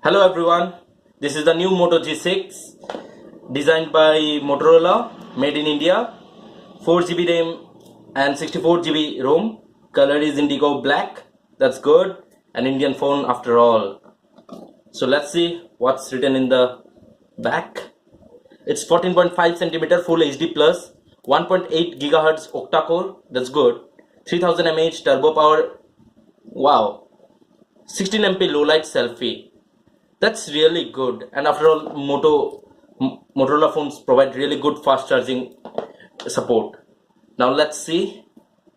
Hello everyone, this is the new Moto G6 designed by Motorola, made in India, 4GB RAM and 64GB ROM. Color is indigo black, that's good, an Indian phone after all. So let's see what's written in the back. It's 14.5 centimeter Full HD plus, 1.8 gigahertz octa-core, that's good, 3000 mAh turbo power, wow, 16 MP low light selfie. That's really good. And after all, Motorola phones provide really good fast charging support. Now let's see.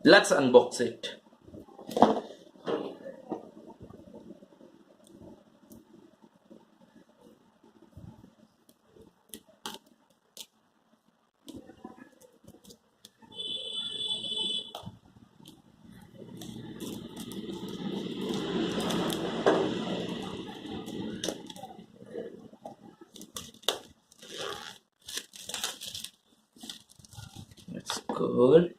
Let's unbox it. That's good.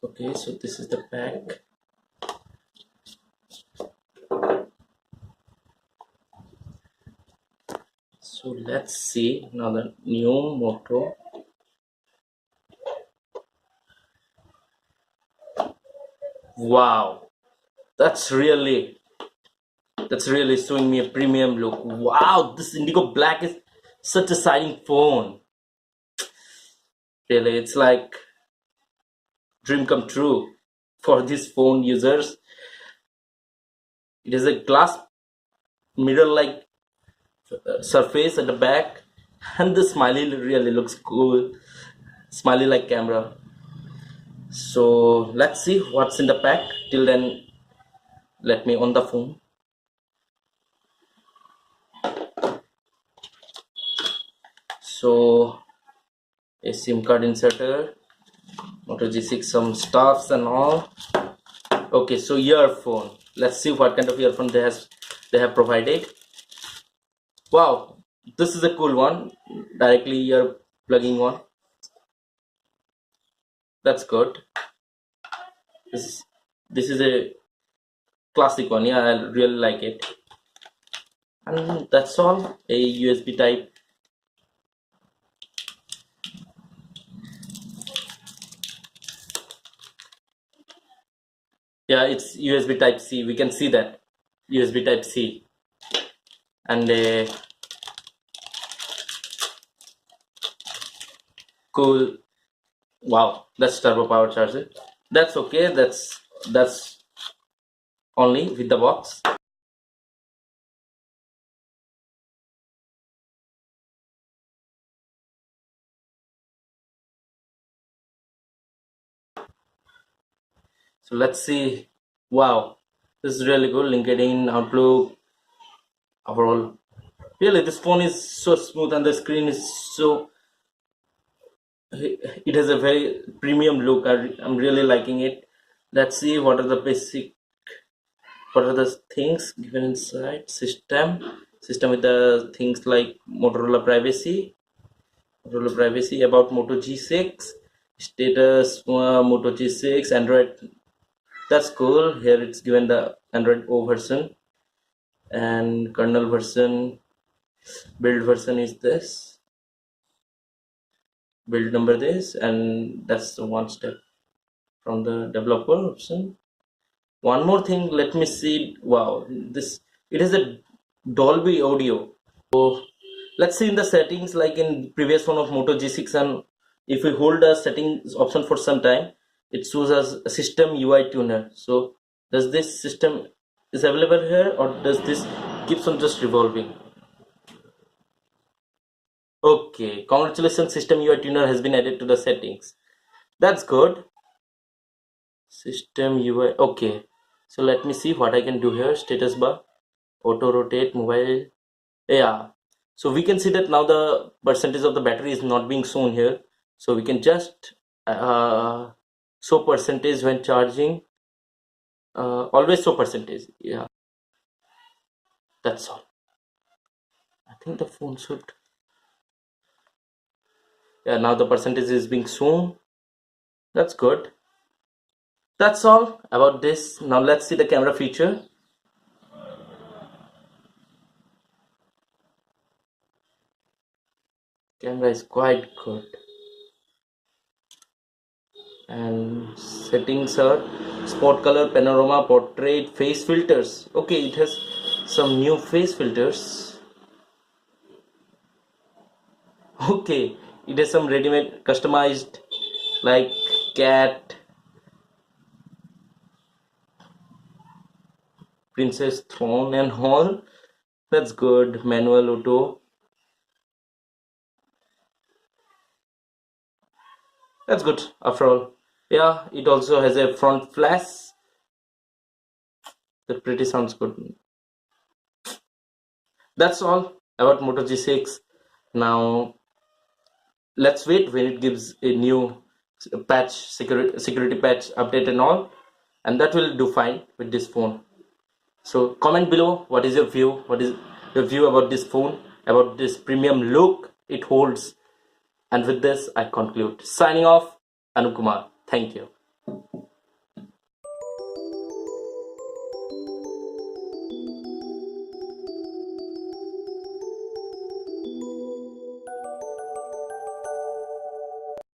Okay, so this is the pack. So let's see now the new Moto. Wow, that's really showing me a premium look. Wow, this indigo black is such a shining phone. Really, it's like dream come true for these phone users. It is a glass mirror like surface at the back, and the smiley really looks cool, smiley like camera. So let's see what's in the pack. Till then, let me on the phone. So a SIM card inserter, Moto G6, some stuffs and all. Okay, so earphone. Let's see what kind of earphone they have provided. Wow, this is a cool one. Directly ear plugging one. That's good. This is a classic one. Yeah, I really like it. And that's all. A USB type. Yeah, it's USB type C. We can see that USB type C. And a cool. Wow, that's turbo power charger. That's okay. That's only with the box. So let's see. Wow, this is really good. LinkedIn, Outlook, overall. Really, this phone is so smooth and the screen is so. It has a very premium look. I'm really liking it. Let's see what are the basic. What are the things given inside? System with the things like Motorola privacy, about Moto G6, status, Moto G6, Android. That's cool. Here it's given the Android O version and kernel version. Build version is this. Build number this, and that's the one step from the developer option. One more thing, let me see. Wow, this it is a Dolby audio. So let's see in the settings, like in previous one of Moto G6, and if we hold the settings option for some time, it shows us a system UI tuner. So does this system is available here, or does this keeps on just revolving? Okay, congratulations, system UI tuner has been added to the settings. That's good. System UI. Okay, so let me see what I can do here. Status bar, auto rotate, mobile. Yeah, so we can see that now the percentage of the battery is not being shown here, so we can just show percentage when charging. Always show percentage. Yeah, that's all. I think the phone should. Yeah, now the percentage is being shown. That's good. That's all about this. Now let's see the camera feature. Camera is quite good. And settings are spot color, panorama, portrait, face filters. Okay, it has some new face filters. Okay, it has some ready-made customized like cat, princess throne and all. That's good. Manual auto. That's good after all. Yeah, it also has a front flash. That pretty sounds good. That's all about Moto G6. Now let's wait when it gives a new patch, security patch update and all, and that will do fine with this phone. So comment below what is your view, what is your view about this phone, about this premium look it holds. And with this I conclude. Signing off, Anup Kumar. Thank you.